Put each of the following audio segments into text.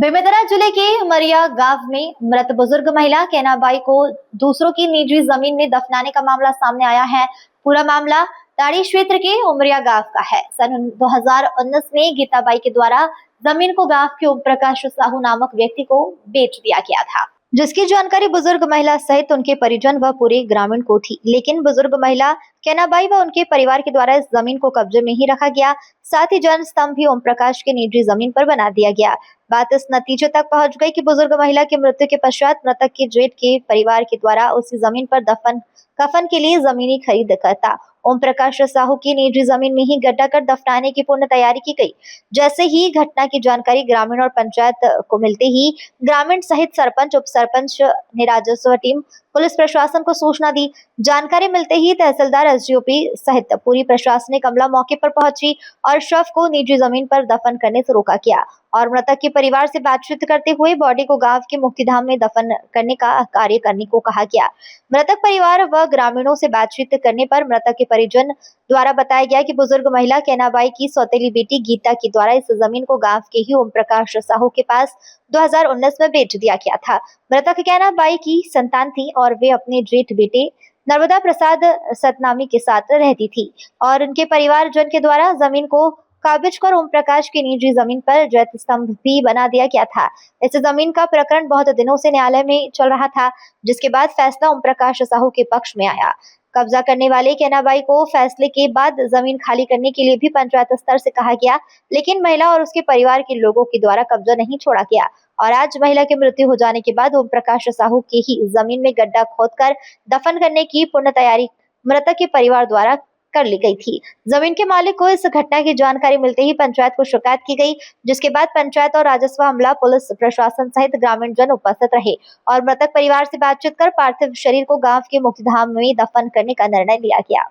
बेमेतरा जिले के उमरिया गांव में मृत बुजुर्ग महिला केनाबाई को दूसरों की निजी जमीन में दफनाने का मामला सामने आया है। पूरा मामला ताड़ी क्षेत्र के उमरिया गांव का है। सन 2019 में गीताबाई के द्वारा जमीन को गांव के ओम प्रकाश साहू नामक व्यक्ति को बेच दिया गया था, जिसकी जानकारी बुजुर्ग महिला सहित उनके परिजन व पूरे ग्रामीण को थी। लेकिन बुजुर्ग महिला केनाबाई व उनके परिवार के द्वारा इस जमीन को कब्जे में ही रखा गया। साथ ही जन स्तंभ भी ओम प्रकाश के निजी जमीन पर बना दिया गया। बात इस नतीजे तक पहुंच गई कि बुजुर्ग महिला की मृत्यु के पश्चात मृतक के जेठ के परिवार के द्वारा उसी जमीन पर कफन के लिए जमीनी खरीद करता ओम प्रकाश साहू की निजी जमीन में ही गड्ढा कर दफनाने की पूर्ण तैयारी की गई। जैसे ही घटना की जानकारी ग्रामीण और पंचायत को मिलते ही ग्रामीण सहित सरपंच, उप सरपंच ने राजस्व टीम, पुलिस प्रशासन को सूचना दी। जानकारी मिलते ही तहसीलदार, एसडीओपी सहित पूरी प्रशासनिक अमला मौके पर पहुंची और शव को निजी जमीन पर दफन करने से रोका गया और मृतक के परिवार से बातचीत करते हुए बॉडी को गांव के मुक्तिधाम में दफन करने का कार्य करने को कहा गया। मृतक परिवार व ग्रामीणों से बातचीत करने पर मृतक के परिजन द्वारा बताया गया कि बुजुर्ग महिला केनाबाई की सौतेली बेटी गीता के द्वारा इस जमीन को गांव के ही ओम प्रकाश साहू के पास 2019 में बेच दिया गया था। मृतक केनाबाई की संतान थी और वे अपने जेठ बेटे नर्मदा प्रसाद सतनामी के साथ रहती थी और उनके परिवार जन के द्वारा जमीन को काबिज कर ओम प्रकाश की निजी जमीन पर जैत स्तंभ भी बना दिया गया था। इस जमीन का प्रकरण बहुत दिनों से न्यायालय में चल रहा था, जिसके बाद फैसला ओम प्रकाश साहू के पक्ष में आया। कब्जा करने वाले केनाबाई को फैसले के बाद जमीन खाली करने के लिए भी पंचायत स्तर से कहा गया, लेकिन महिला और उसके परिवार के लोगों के द्वारा कब्जा नहीं छोड़ा गया और आज महिला की मृत्यु हो जाने के बाद ओम प्रकाश साहू की ही जमीन में गड्ढा खोदकर दफन करने की पूर्ण तैयारी मृतक के परिवार द्वारा कर ली गई थी। जमीन के मालिक को इस घटना की जानकारी मिलते ही पंचायत को शिकायत की गई, जिसके बाद पंचायत और राजस्व अमला, पुलिस प्रशासन सहित ग्रामीण जन उपस्थित रहे और मृतक परिवार से बातचीत कर पार्थिव शरीर को गांव के मुक्तिधाम में दफन करने का निर्णय लिया गया।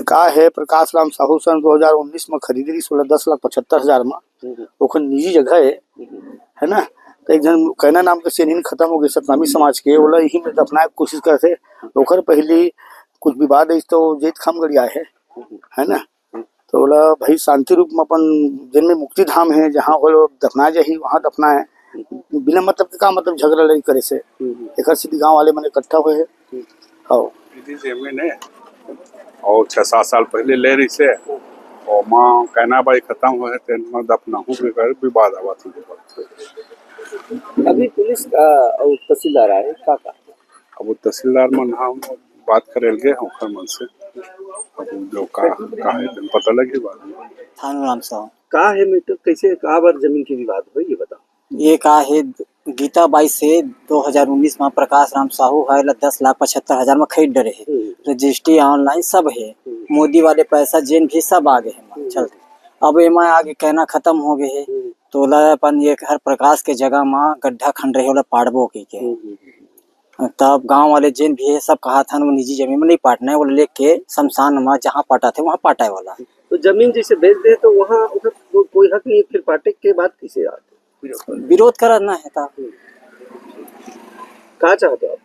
का है प्रकाश राम साहू सन 2019 में खरीदी 16,10,75,000 में ओखन निजी जगह है ना। तो एक जन कहना नाम के सेनिन खत्म हो गई सतनामी समाज के ओला यही में दफनाए कोशिश करते ओखर पहले कुछ विवाद है तो जेठ खाम गड़िया है ना। तो बोला भाई शांति रूप में अपन जिन में मुक्ति धाम है जहाँ वो दफना जाही वहाँ दफना है बिना मतलब के का मतलब झगड़ा लड़ी करे से एक सीधी गांव वाले मैंने इकट्ठा हुए है और 6-7 साल पहले ले रही से और माँ केनाबाई खत्म हुए थे दफना हूँ विवाद आवा थी। अभी पुलिस और तहसीलदार आए का अब तहसीलदार मन हम बात करे गए ओखर मन से अब जो का है पता लगे बाद में थानू राम साहू का है मीटर कैसे का बार जमीन की विवाद हुई ये बताओ। ये का है गीताबाई से 2019 में प्रकाश राम साहू है 10,75,000 में खरीद डरे है। रजिस्ट्री ऑनलाइन सब है, मोदी वाले पैसा जेन भी सब आगे है चलते। अब एम आगे कहना खत्म हो गए है तो अपन ये हर प्रकाश के जगह में गड्ढा खंड रहे वाला पाड़बो के तब गांव वाले जेन भी है सब कहा था वो निजी जमीन में नहीं पाटना है, वो लेके शमशान में जहाँ पाटा थे वहाँ पाटा वाला। तो जमीन जैसे बेच दे तो वहाँ उधर कोई हक नहीं, फिर पाटे के बाद किसे आते विरोध करना है था का चाहते हो आप?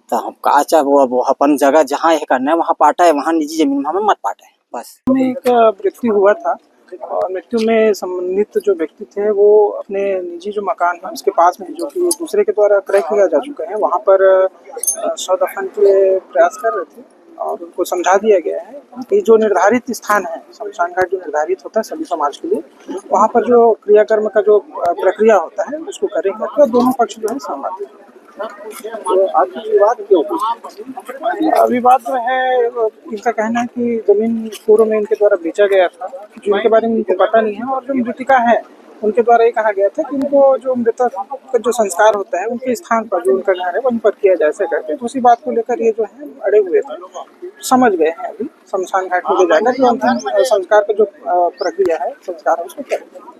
तो हम का चाह वो अपन जगह जहाँ है करना है वहाँ पाटा है, वहाँ निजी जमीन में हमें मत पाटा है बस। एक मृत्यु हुआ था और मृत्यु में संबंधित जो व्यक्ति थे वो अपने निजी जो मकान है उसके पास में जो कि दूसरे के द्वारा क्रय किया जा चुका है वहाँ पर शव दफन के प्रयास कर रहे थे और उनको समझा दिया गया है कि जो निर्धारित स्थान है शमशान घाट जो निर्धारित होता है सभी समाज के लिए वहाँ पर जो क्रियाकर्म का जो प्रक्रिया होता है उसको करेंगे तो दोनों पक्ष जो है सहमत है। तो आपकी विवाद क्यों? विवाद जो है इनका कहना है कि जमीन पूर्व में इनके द्वारा बेचा गया था जिनके बारे में इनको पता नहीं है और जो मृतिका है उनके द्वारा ये कहा गया था कि उनको जो मृतक का जो संस्कार होता है उनके स्थान पर जो उनका घर है वहीं पर किया जाए ऐसे करके। तो उसी बात को लेकर ये जो है अड़े हुए थे, समझ गए हैं अभी शमशान घाट में ले जाएगा जो अंतिम संस्कार का जो प्रक्रिया है संस्कार है उसको करेंगे।